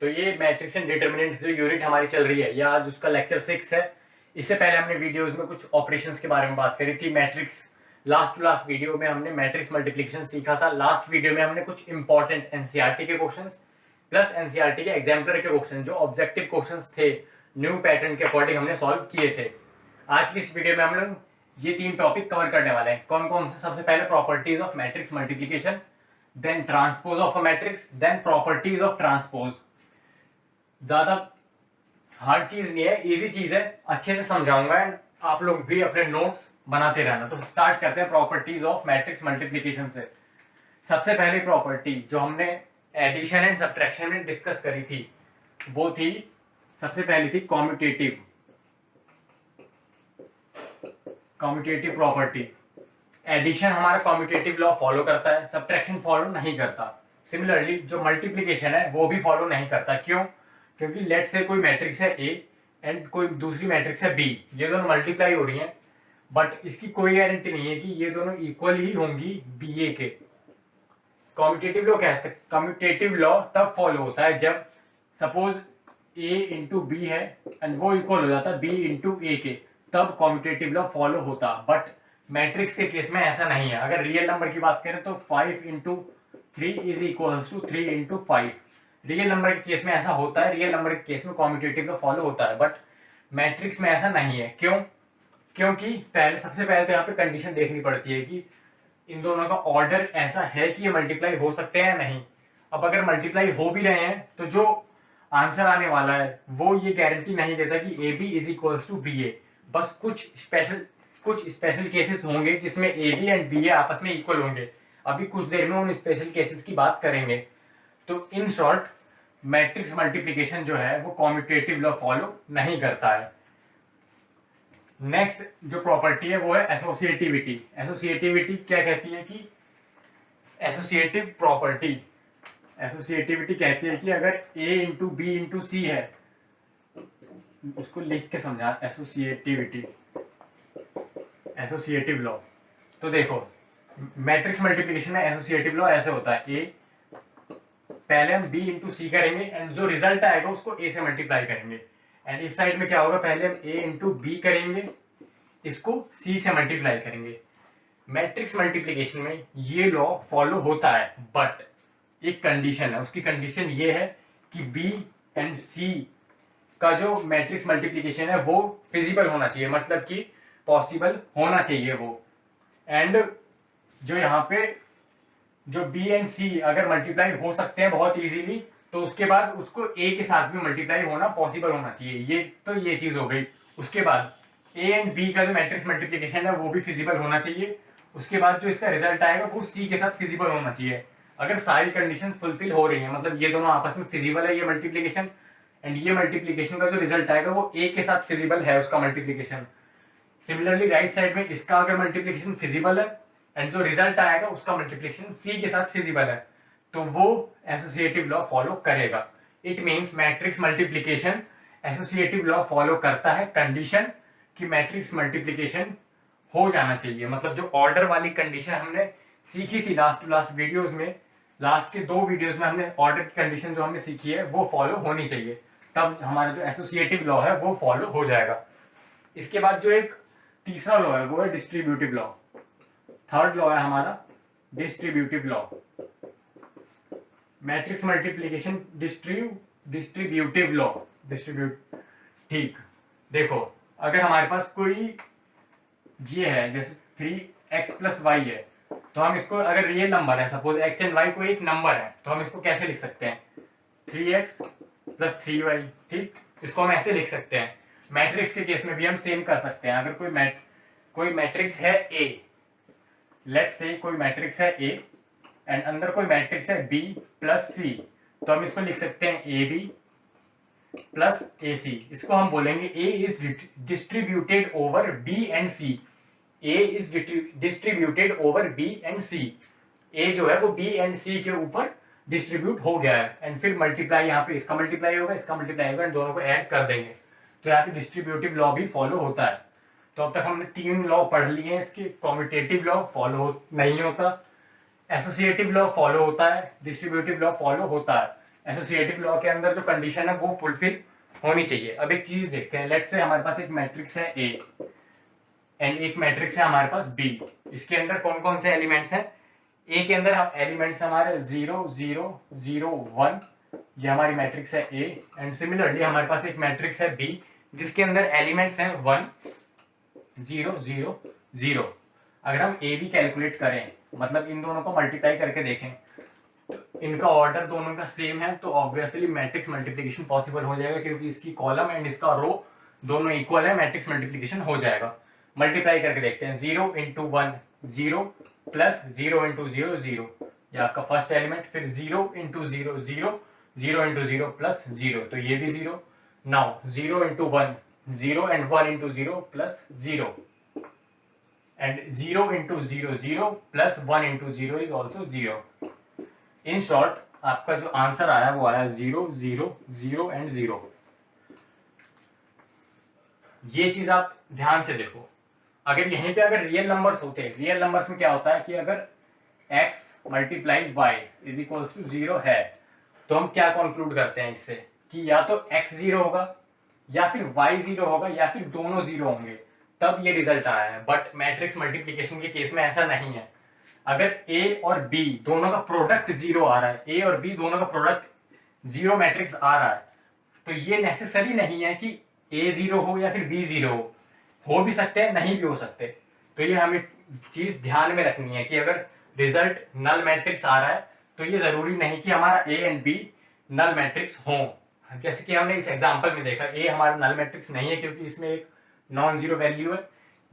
तो ये matrix and determinants जो यूनिट हमारी चल रही है, ये आज उसका लेक्चर 6 है। इससे पहले हमने वीडियोस में कुछ ऑपरेशंस के बारे में बात करी थी। Matrix last to last video में हमने मैट्रिक्स मल्टीप्लिकेशन सीखा था। लास्ट वीडियो में हमने कुछ इंपॉर्टेंट एनसीईआरटी के क्वेश्चंस प्लस एनसीईआरटी के एग्जाम्पलर के क्वेश्चन जो ऑब्जेक्टिव क्वेश्चंस थे न्यू पैटर्न के अकॉर्डिंग हमने सॉल्व किए थे। आज की इस वीडियो में हम लोग ये 3 टॉपिक कवर करने वाले हैं। कौन कौन से? सबसे पहले properties of matrix multiplication, then transpose of a matrix, then properties of transpose. ज्यादा हार्ड चीज नहीं है, इजी चीज है, अच्छे से समझाऊंगा एंड आप लोग भी अपने नोट्स बनाते रहना। तो स्टार्ट करते हैं प्रॉपर्टीज ऑफ मैट्रिक्स मल्टीप्लिकेशन से। सबसे पहली प्रॉपर्टी जो हमने एडिशन एंड सब्ट्रैक्शन में डिस्कस करी थी वो थी, सबसे पहली थी कॉम्यूटेटिव प्रॉपर्टी। एडिशन हमारा कॉम्यूटेटिव लॉ फॉलो करता है, सब्ट्रैक्शन फॉलो नहीं करता। सिमिलरली जो मल्टीप्लिकेशन है वो भी फॉलो नहीं करता। क्यों? क्योंकि लेट से कोई मैट्रिक्स है ए एंड कोई दूसरी मैट्रिक्स है बी, ये दोनों मल्टीप्लाई हो रही हैं, बट इसकी कोई गारंटी नहीं है कि ये दोनों इक्वल ही होंगी बी ए के। कॉम्यूटेटिव लॉ कहते हैं, कॉम्यूटेटिव लॉ तब फॉलो होता है जब सपोज ए इंटू बी है एंड वो इक्वल हो जाता है बी इंटू ए के, तब कॉम्यूटेटिव लॉ फॉलो होता। बट मैट्रिक्स के केस में ऐसा नहीं है। अगर रियल नंबर की बात करें तो 5 into 3 is equals to 3 into 5। Real number के केस में ऐसा होता है, रियल नंबर के केस में कॉम्यूटेटिव लॉ फॉलो होता है, बट मैट्रिक्स में ऐसा नहीं है। क्यों? क्योंकि सबसे पहले तो यहाँ पे कंडीशन देखनी पड़ती है कि इन दोनों का ऑर्डर ऐसा है कि ये मल्टीप्लाई हो सकते हैं या नहीं। अब अगर मल्टीप्लाई हो भी रहे हैं तो जो आंसर आने वाला है वो ये गारंटी नहीं देता कि A B is equals to B A. बस कुछ स्पेशल केसेस होंगे जिसमें A B and B A आपस में इक्वल होंगे। अभी कुछ देर में उन स्पेशल केसेस की बात करेंगे। तो इन शॉर्ट मैट्रिक्स मल्टीप्लिकेशन जो है वो कॉम्यूटेटिव लॉ फॉलो नहीं करता है। नेक्स्ट जो प्रॉपर्टी है वो है एसोसिएटिविटी। एसोसिएटिविटी क्या कहती है कि एसोसिएटिविटी कहती है कि अगर ए इंटू बी इंटू सी है, उसको लिख के समझा, एसोसिएटिव लॉ। तो देखो मैट्रिक्स मल्टीप्लिकेशन में एसोसिएटिव लॉ ऐसे होता है, ए पहले हम बी इंटू सी करेंगे एंड जो रिजल्ट आएगा उसको ए से मल्टीप्लाई करेंगे, एंड इस साइड में क्या होगा, पहले हम ए इंटू बी करेंगे, इसको सी से मल्टीप्लाई करेंगे। मैट्रिक्स मल्टीप्लिकेशन में ये लॉ फॉलो होता है, बट एक कंडीशन है। उसकी कंडीशन ये है कि बी एंड सी का जो मैट्रिक्स मल्टीप्लिकेशन है वो फिजिबल होना चाहिए, मतलब कि पॉसिबल होना चाहिए वो। एंड जो यहाँ पे जो बी एंड सी अगर मल्टीप्लाई हो सकते हैं बहुत इजीली, तो उसके बाद उसको ए के साथ भी मल्टीप्लाई होना पॉसिबल होना चाहिए। ये चीज हो गई। उसके बाद ए एंड बी का जो मैट्रिक्स मल्टीप्लिकेशन है वो भी फिजिबल होना चाहिए। उसके बाद जो इसका रिजल्ट आएगा वो सी के साथ फिजिबल होना चाहिए। अगर सारी कंडीशंस फुलफिल हो रही हैं, मतलब ये दोनों आपस में फिजिबल है ये मल्टीप्लिकेशन, एंड ये मल्टीप्लिकेशन का जो रिजल्ट आएगा वो ए के साथ फिजिबल है उसका मल्टीप्लिकेशन। सिमिलरली राइट साइड में इसका अगर मल्टीप्लिकेशन फिजिबल है एंड जो रिजल्ट आएगा उसका मल्टीप्लिकेशन सी के साथ फिजिबल है, तो वो एसोसिएटिव लॉ फॉलो करेगा। It means matrix multiplication associative law follow करता है, कंडीशन कि मैट्रिक्स मल्टीप्लिकेशन हो जाना चाहिए। मतलब जो ऑर्डर वाली कंडीशन हमने सीखी थी लास्ट वीडियोस में, लास्ट के 2 वीडियोस में हमने ऑर्डर की कंडीशन जो हमने सीखी है वो फॉलो होनी चाहिए, तब हमारा जो एसोसिएटिव लॉ है वो फॉलो हो जाएगा। इसके बाद जो एक तीसरा लॉ है वो है डिस्ट्रीब्यूटिव लॉ। थर्ड लॉ है हमारा distributive law. Matrix multiplication distributive law. ठीक, देखो अगर हमारे पास कोई ये है जैसे 3x प्लस वाई है, तो हम इसको अगर रियल नंबर है, सपोज x एंड y कोई एक नंबर है, तो हम इसको कैसे लिख सकते हैं, 3x प्लस 3y। ठीक, इसको हम ऐसे लिख सकते हैं। मैट्रिक्स के केस में भी हम सेम कर सकते हैं। अगर कोई मैट्रिक्स है A, लेट्स से कोई मैट्रिक्स है A एंड अंदर कोई मैट्रिक्स है B प्लस C, तो हम इसको लिख सकते हैं AB प्लस AC। इसको हम बोलेंगे A is distributed over B and C। A is distributed over B and C। A जो है वो B एंड C के ऊपर डिस्ट्रीब्यूट हो गया है, एंड फिर मल्टीप्लाई, यहाँ पे इसका मल्टीप्लाई होगा, इसका मल्टीप्लाई होगा, एंड दोनों को ऐड कर देंगे, तो यहाँ पे डिस्ट्रीब्यूटिव लॉ भी फॉलो होता है। तो अब तक हमने 3 लॉ पढ़ लिए हैं इसके। कॉम्यूटेटिव लॉ फॉलो नहीं होता, एसोसिएटिव लॉ फॉलो होता है, डिस्ट्रीब्यूटिव लॉ फॉलो होता है। एसोसिएटिव लॉ के अंदर जो कंडीशन है वो फुलफिल होनी चाहिए। अब एक चीज देखते हैं, लेट्स से हमारे पास एक मैट्रिक्स है ए एंड एक मैट्रिक्स है हमारे पास बी। इसके अंदर कौन कौन से एलिमेंट्स हैं? ए के अंदर एलिमेंट्स हमारे 0 0 0 1, ये हमारी मैट्रिक्स है ए। एंड सिमिलरली हमारे पास एक मैट्रिक्स है बी जिसके अंदर एलिमेंट्स हैं 1 0 0 0। अगर हम ए बी कैलकुलेट करें, मतलब इन दोनों को मल्टीप्लाई करके देखें, तो इनका ऑर्डर दोनों का सेम है, तो ऑब्वियसली मैट्रिक्स मल्टीप्लिकेशन पॉसिबल हो जाएगा, क्योंकि इसकी कॉलम एंड इसका रो दोनों इक्वल है, मैट्रिक्स मल्टीप्लिकेशन हो जाएगा। मल्टीप्लाई करके देखते हैं, 0 × 1 0 प्लस 0 × 0 0, ये आपका फर्स्ट एलिमेंट। फिर 0 × 0 0, 0 × 0 प्लस 0, तो ये भी 0। Now 0 × 1 0 and 1 × 0 plus 0, and 0 × 0 0 plus 1 × 0 is also 0। In short आपका जो आंसर आया वो आया 0 0 0 एंड 0। ये चीज आप ध्यान से देखो। अगर यहीं पे अगर रियल नंबर्स होते, रियल नंबर्स में क्या होता है कि अगर x multiply y is equals to 0 है, तो हम क्या कंक्लूड करते हैं इससे कि या तो x 0 होगा या फिर y 0 होगा या फिर दोनों 0 होंगे, तब ये रिजल्ट आया है। बट मैट्रिक्स मल्टीप्लिकेशन के केस में ऐसा नहीं है। अगर a और b दोनों का प्रोडक्ट 0 आ रहा है, a और b दोनों का प्रोडक्ट 0 मैट्रिक्स आ रहा है, तो ये नेसेसरी नहीं है कि a 0 हो या फिर b 0 हो भी सकते हैं, नहीं भी हो सकते। तो ये हमें चीज ध्यान में रखनी है कि अगर रिजल्ट नल मैट्रिक्स आ रहा है तो ये जरूरी नहीं कि हमारा A and B null matrix हो। जैसे कि हमने इस एग्जांपल में देखा, ए हमारा नल मैट्रिक्स नहीं है क्योंकि इसमें एक नॉन जीरो वैल्यू है,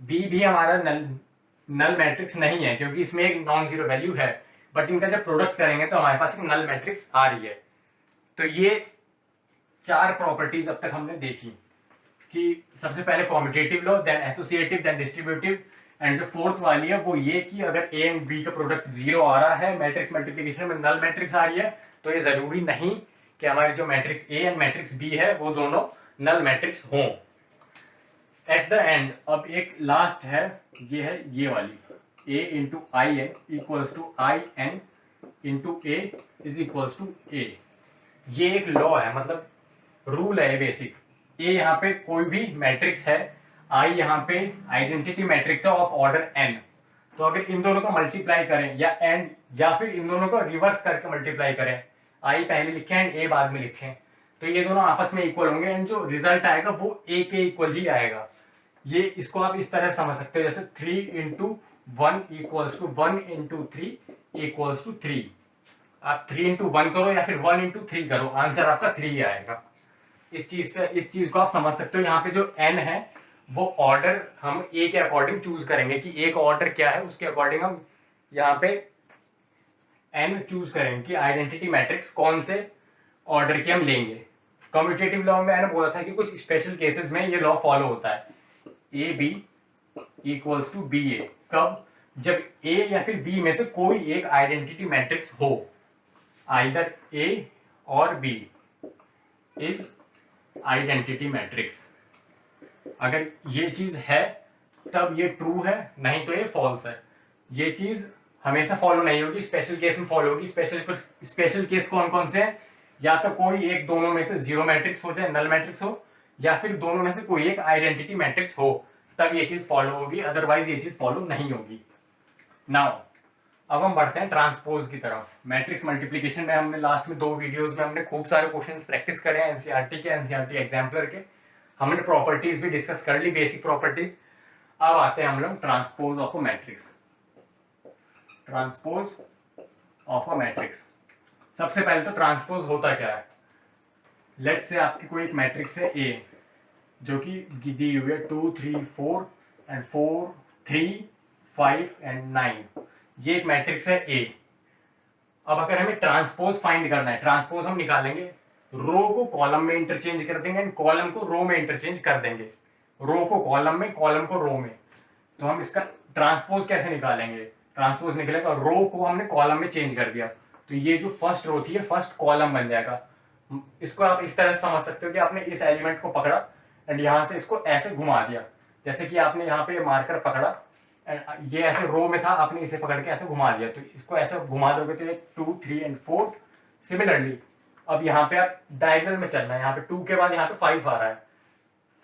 बी भी हमारा नल मैट्रिक्स नहीं है क्योंकि इसमें एक नॉन जीरो वैल्यू है। बट इनका जब प्रोडक्ट करेंगे तो हमारे पास एक नल मैट्रिक्स आ रही है। तो ये 4 प्रॉपर्टीज अब तक हमने देखी कि सबसे पहले commutative law, then associative, then distributive, and जो फोर्थ वाली है वो ये कि अगर ए एंड बी का प्रोडक्ट 0 आ रहा है, मैट्रिक्स मल्टीप्लिकेशन में नल मैट्रिक्स आ रही है, तो ये जरूरी नहीं कि हमारी जो matrix A and matrix B है वो दोनों नल मैट्रिक्स हों। एट द एंड अब एक लास्ट है, ये है ये वाली, a into I N equals to I N into A is equals to A. ये एक लॉ है, मतलब रूल है बेसिक। ए यहाँ पे कोई भी मैट्रिक्स है, आई यहाँ पे आइडेंटिटी मैट्रिक्स है ऑफ ऑर्डर n। तो अगर इन दोनों को मल्टीप्लाई करें या एंड या फिर इन दोनों को रिवर्स करके मल्टीप्लाई करें, आई पहले लिखें एंड ए बाद में लिखें, तो ये दोनों आपस में इक्वल होंगे एंड जो रिजल्ट आएगा वो ए के इक्वल ही आएगा। ये इसको आप इस तरह समझ सकते हो, जैसे 3 × 1 इक्वल्स टू 1 × 3 इक्वल्स टू 3। आप 3 × 1 करो या फिर 1 × 3 करो, आंसर आपका 3 ही आएगा। इस चीज को आप समझ सकते हो। यहाँ पे जो n है वो ऑर्डर हम a के अकॉर्डिंग चूज करेंगे कि a का ऑर्डर क्या है, उसके अकॉर्डिंग हम यहाँ पे n चूज करेंगे कि आइडेंटिटी मैट्रिक्स कौन से ऑर्डर की हम लेंगे। कम्यूटेटिव लॉ में मैंने बोला था कि कुछ स्पेशल केसेस में ये लॉ फॉलो होता है, A B equals to B A. कब? जब a या फिर b में से कोई एक आइडेंटिटी मैट्रिक्स हो, आइदर a और b इज आइडेंटिटी मैट्रिक्स। अगर ये चीज है तब ये ट्रू है, नहीं तो ये फॉल्स है। ये चीज हमेशा फॉलो नहीं होगी, स्पेशल केस में फॉलो होगी। स्पेशल केस कौन कौन से हैं? या तो कोई एक दोनों में से जीरो मैट्रिक्स हो, चाहे नल मैट्रिक्स हो, या फिर दोनों में से कोई एक आइडेंटिटी मैट्रिक्स हो, तब ये चीज फॉलो होगी, अदरवाइज ये चीज फॉलो नहीं होगी। नाउ अब हम बढ़ते हैं ट्रांसपोज की तरफ। मैट्रिक्स मल्टीप्लिकेशन में हमने लास्ट में 2 वीडियोस में हमने खूब सारे क्वेश्चंस प्रैक्टिस करे हैं एनसीईआरटी एग्जाम्पलर के। हमने प्रॉपर्टीज भी डिस्कस कर ली, बेसिक प्रॉपर्टीज। अब आते हैं हम लोग transpose of a matrix. Transpose of a matrix, सबसे पहले तो ट्रांसपोज होता क्या है। लेट्स से आपकी कोई एक मैट्रिक्स है A जो कि दी हुई है 2 3 4 एंड 4 3 5 एंड 9। ये एक मैट्रिक्स है A। अब अगर हमें ट्रांसपोज फाइंड करना है, ट्रांसपोज हम निकालेंगे, रो को कॉलम में इंटरचेंज कर देंगे एंड कॉलम को रो में इंटरचेंज कर देंगे, रो को कॉलम में, कॉलम को रो में। तो हम इसका ट्रांसपोज कैसे निकालेंगे? ट्रांसपोज निकलेगा, रो को हमने कॉलम में चेंज कर दिया, तो ये जो फर्स्ट रो थी ये फर्स्ट कॉलम बन जाएगा। इसको आप इस तरह से समझ सकते हो कि आपने इस एलिमेंट को पकड़ा एंड यहाँ से इसको ऐसे घुमा दिया, जैसे कि आपने यहाँ पे मार्कर पकड़ा एंड ये ऐसे रो में था, आपने इसे पकड़ के ऐसे घुमा दिया, तो इसको ऐसे घुमा दोगे तो ये 2 3 एंड 4। सिमिलरली अब यहाँ पे आप डायगोनल में चलना है, यहाँ पे 2 के बाद यहाँ पे 5 आ रहा है,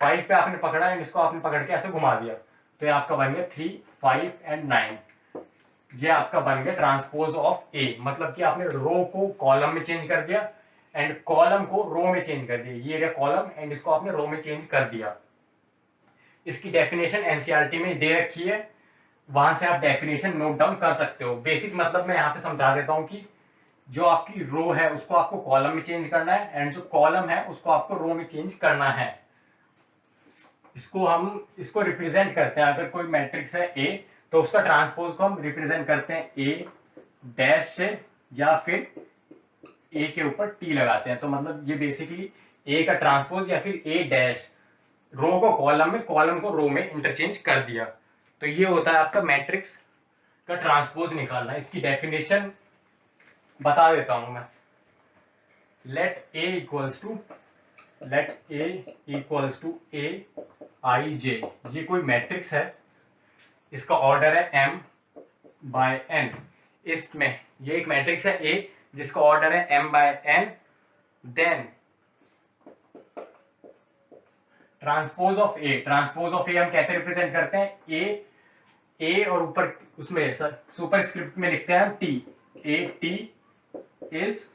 5 पे आपने पकड़ा एंड इसको आपने पकड़ के ऐसे घुमा दिया, तो ये आपका बन गया 3, 5 एंड 9। ये आपका बन गया ट्रांसपोज ऑफ ए, मतलब कि आपने रो को कॉलम में चेंज कर दिया एंड कॉलम को रो में चेंज कर दिया। ये रहा कॉलम एंड इसको आपने रो में चेंज कर दिया। इसकी डेफिनेशन एनसीईआरटी में दे रखी है, वहां से आप डेफिनेशन नोट डाउन कर सकते हो। बेसिक मतलब मैं यहाँ पे समझा देता हूँ कि जो आपकी रो है उसको आपको कॉलम में चेंज करना है एंड जो कॉलम है उसको आपको रो में चेंज करना है। इसको रिप्रेजेंट करते हैं, अगर कोई मैट्रिक्स है ए तो उसका ट्रांसपोज को हम रिप्रेजेंट करते हैं ए डैश से, या फिर ए के ऊपर टी लगाते हैं। तो मतलब ये बेसिकली ए का ट्रांसपोज या फिर ए डैश, रो को कॉलम में, कॉलम को रो में इंटरचेंज कर दिया। तो ये होता है आपका मैट्रिक्स का ट्रांसपोज निकालना। इसकी डेफिनेशन बता देता हूं मैं। लेट ए इक्वल्स टू ए आई जे, ये कोई मैट्रिक्स है, इसका ऑर्डर है m बाय n। इसमें ये एक मैट्रिक्स है A जिसका ऑर्डर है m by n। Then transpose of A हम कैसे रिप्रेजेंट करते हैं, ए और ऊपर उसमें सुपर स्क्रिप्ट में लिखते हैं हम T, A T is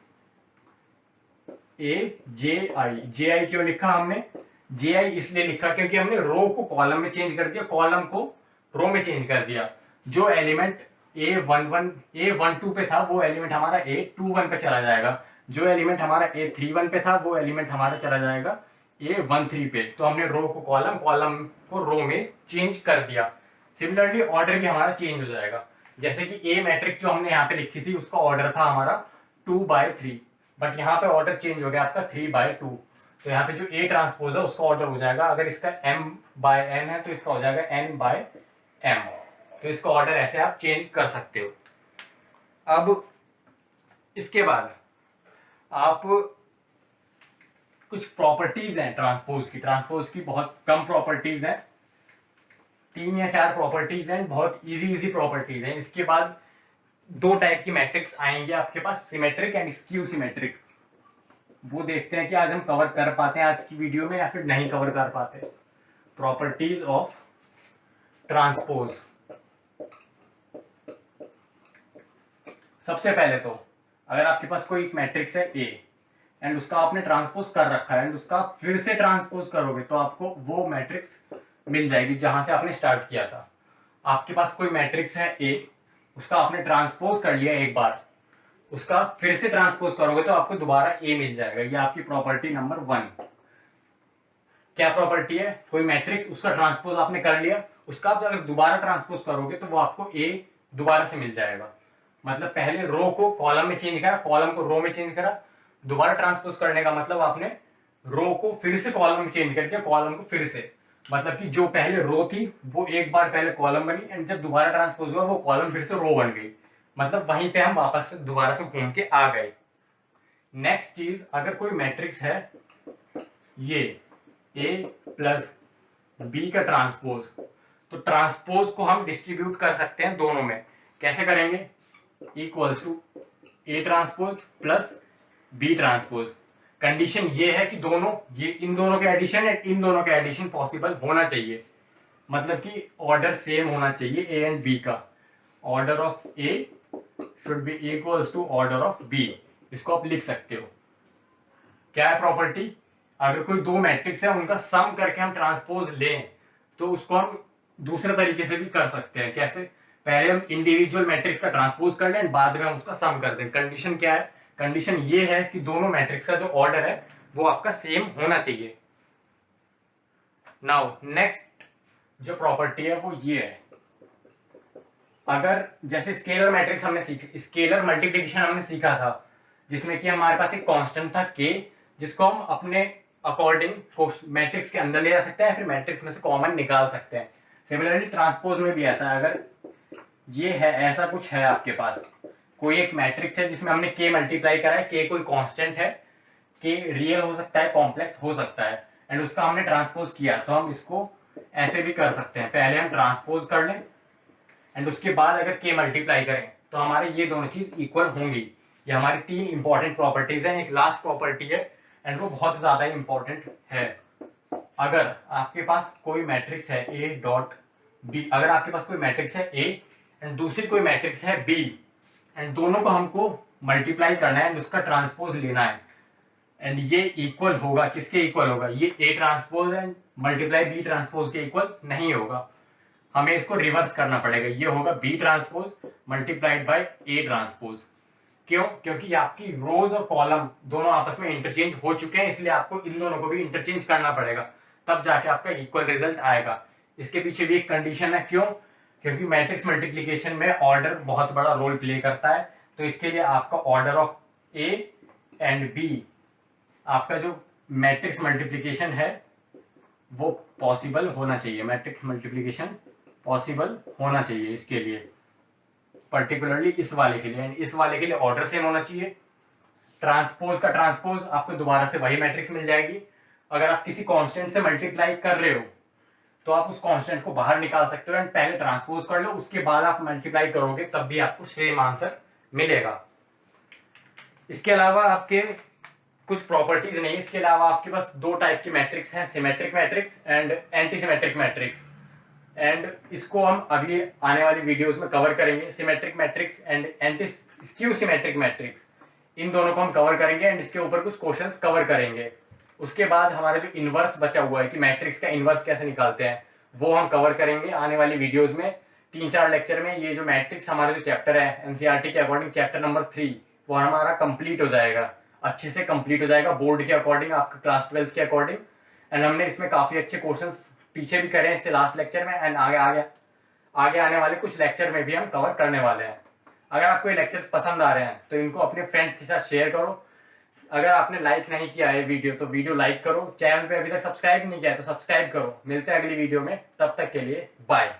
A J I क्यों लिखा हमने, जे आई इसलिए लिखा क्योंकि हमने रो को कॉलम में चेंज कर दिया, कॉलम को रो में चेंज कर दिया। जो एलिमेंट A12 पे था वो एलिमेंट हमारा A21 पे चला जाएगा, जो एलिमेंट हमारा A31 पे था वो एलिमेंट हमारा चला जाएगा A13 पे। तो हमने रो को कॉलम, कॉलम को रो में चेंज कर दिया। सिमिलरली ऑर्डर भी हमारा चेंज हो जाएगा, जैसे कि ए मैट्रिक्स जो हमने यहाँ पे लिखी थी उसका ऑर्डर था हमारा 2/3, बट यहाँ पे ऑर्डर चेंज हो गया आपका 3/2। तो यहाँ पे जो ए ट्रांसपोज है उसका ऑर्डर हो जाएगा, अगर इसका m बाय n है तो इसका हो जाएगा n बाय m। तो इसका ऑर्डर ऐसे आप चेंज कर सकते हो। अब इसके बाद आप कुछ प्रॉपर्टीज हैं ट्रांसपोज की बहुत कम प्रॉपर्टीज हैं, 3 या 4 प्रॉपर्टीज हैं, बहुत इजी प्रॉपर्टीज हैं। इसके बाद 2 टाइप की मैट्रिक्स आएंगे आपके पास, सिमेट्रिक एंड स्क्यू सिमेट्रिक। वो देखते हैं कि आज हम कवर कर पाते हैं आज की वीडियो में या फिर नहीं कवर कर पाते। Properties of transpose. सबसे पहले तो अगर आपके पास कोई मैट्रिक्स है ए एंड उसका आपने ट्रांसपोज कर रखा है एंड उसका फिर से ट्रांसपोज करोगे तो आपको वो मैट्रिक्स मिल जाएगी जहां से आपने स्टार्ट किया था। आपके पास कोई मैट्रिक्स है ए, उसका आपने ट्रांसपोज कर लिया एक बार, उसका फिर से ट्रांसपोज करोगे तो आपको दोबारा ए मिल जाएगा। ये आपकी प्रॉपर्टी नंबर 1। क्या प्रॉपर्टी है, कोई मैट्रिक्स उसका ट्रांसपोज आपने कर लिया, उसका आप अगर दोबारा ट्रांसपोज करोगे तो वो आपको ए दोबारा से मिल जाएगा। मतलब पहले रो को कॉलम में चेंज करा, कॉलम को रो में चेंज करा, दोबारा ट्रांसपोज करने का मतलब आपने रो को फिर से कॉलम में चेंज कर दिया, कॉलम को फिर से, मतलब कि जो पहले रो थी वो एक बार पहले कॉलम बनी एंड जब दोबारा ट्रांसपोज हुआ वो कॉलम फिर से रो बन गई। मतलब वहीं पे हम वापस से दोबारा से घूम के आ गए। नेक्स्ट चीज, अगर कोई मैट्रिक्स है ये a प्लस बी का ट्रांसपोज, तो ट्रांसपोज को हम डिस्ट्रीब्यूट कर सकते हैं दोनों में। कैसे करेंगे, equals to A transpose plus B transpose. Condition ये है कि दोनों, ये इन दोनों के एडिशन एंड इन दोनों के एडिशन पॉसिबल होना चाहिए, मतलब कि ऑर्डर सेम होना चाहिए ए एंड बी का। Order of A should be equals to order of B. इसको आप लिख सकते हो। क्या है प्रॉपर्टी, अगर कोई 2 मैट्रिक्स है उनका सम करके हम ट्रांसपोज लें तो उसको हम दूसरे तरीके से भी कर सकते हैं। कैसे, पहले हम इंडिविजुअल मैट्रिक्स का ट्रांसपोज कर लें, बाद में हम उसका सम कर दें। कंडीशन क्या है, कंडीशन ये है कि दोनों मैट्रिक्स का जो ऑर्डर है वो आपका सेम होना चाहिए। नाउ नेक्स्ट जो प्रॉपर्टी है वो ये है, अगर जैसे स्केलर मैट्रिक्स हमने सीखा, स्केलर मल्टीप्लिकेशन हमने सीखा था, जिसमें कि हमारे पास एक कांस्टेंट था k, जिसको हम अपने अकॉर्डिंग मैट्रिक्स के अंदर ले जा सकते हैं, फिर मैट्रिक्स में से कॉमन निकाल सकते हैं। सिमिलरली ट्रांसपोज में भी ऐसा है, अगर ये है, ऐसा कुछ है आपके पास, कोई एक मैट्रिक्स है जिसमें हमने k मल्टीप्लाई करा है, k कोई कांस्टेंट है, k रियल हो सकता है, कॉम्प्लेक्स हो सकता है, एंड उसका हमने ट्रांसपोज किया, तो हम इसको ऐसे भी कर सकते हैं। पहले हम ट्रांसपोज कर लें एंड उसके बाद अगर k मल्टीप्लाई करें तो हमारे ये दोनों चीज इक्वल होंगी। ये हमारी 3 इंपॉर्टेंट प्रॉपर्टीज हैं। एक लास्ट प्रॉपर्टी है एंड वो बहुत ज़्यादा इंपॉर्टेंट है। अगर आपके पास कोई मैट्रिक्स है ए डॉट बी, अगर आपके पास कोई मैट्रिक्स है ए एंड दूसरी कोई मैट्रिक्स है बी एंड दोनों को हमको मल्टीप्लाई करना है एंड उसका ट्रांसपोज लेना है एंड ये इक्वल होगा, किसके इक्वल होगा, ये A transpose and multiply B transpose के इक्वल नहीं होगा। हमें इसको रिवर्स करना पड़ेगा, ये होगा B transpose multiplied by A transpose. क्यों? क्योंकि आपकी रोज और कॉलम दोनों आपस में इंटरचेंज हो चुके हैं, इसलिए आपको इन दोनों को भी इंटरचेंज करना पड़ेगा, तब जाके आपका इक्वल रिजल्ट आएगा। इसके पीछे भी एक कंडीशन है। क्यों? क्योंकि मैट्रिक्स मल्टीप्लिकेशन में ऑर्डर बहुत बड़ा रोल प्ले करता है, तो इसके लिए आपका order of A and B, आपका जो मैट्रिक्स मल्टीप्लिकेशन है वो पॉसिबल होना चाहिए, मैट्रिक्स मल्टीप्लिकेशन पॉसिबल होना चाहिए इसके लिए, पर्टिकुलरली इस वाले के लिए। एंड इस वाले के लिए ऑर्डर सेम होना चाहिए। ट्रांसपोज का ट्रांसपोज आपको दोबारा से वही मैट्रिक्स मिल जाएगी। अगर आप किसी कांस्टेंट से मल्टीप्लाई कर रहे हो तो आप उस कांस्टेंट को बाहर निकाल सकते हो एंड पहले ट्रांसपोज कर लो, उसके बाद आप मल्टीप्लाई करोगे तब भी आपको सेम आंसर मिलेगा। इसके अलावा आपके कुछ प्रॉपर्टीज नहीं, इसके अलावा आपके पास 2 टाइप की मैट्रिक्स हैं, symmetric matrix and anti symmetric matrix, and इसको हम अगली आने वाली वीडियोस में कवर करेंगे। Symmetric matrix and anti skew symmetric matrix, इन दोनों को हम कवर करेंगे एंड इसके ऊपर कुछ क्वेश्चंस कवर करेंगे। उसके बाद हमारा जो इनवर्स बचा हुआ है कि मैट्रिक्स का इनवर्स कैसे निकालते हैं, वो हम कवर करेंगे आने वाली वीडियोस में 3-4 लेक्चर में। ये जो मैट्रिक्स हमारा जो चैप्टर है एनसीईआरटी के अकॉर्डिंग चैप्टर नंबर 3, वो हमारा कंप्लीट हो जाएगा, अच्छे से कंप्लीट हो जाएगा बोर्ड के अकॉर्डिंग, आपके क्लास 12 के अकॉर्डिंग। एंड हमने इसमें काफ़ी अच्छे क्वेश्चंस पीछे भी करे हैं इससे लास्ट लेक्चर में, एंड आगे आने वाले कुछ लेक्चर में भी हम कवर करने वाले हैं। अगर आपको ये लेक्चर्स पसंद आ रहे हैं तो इनको अपने फ्रेंड्स के साथ शेयर करो। अगर आपने लाइक नहीं किया है वीडियो तो वीडियो लाइक करो, चैनल पे अभी तक सब्सक्राइब नहीं किया है तो सब्सक्राइब करो। मिलते हैं अगली वीडियो में, तब तक के लिए बाय।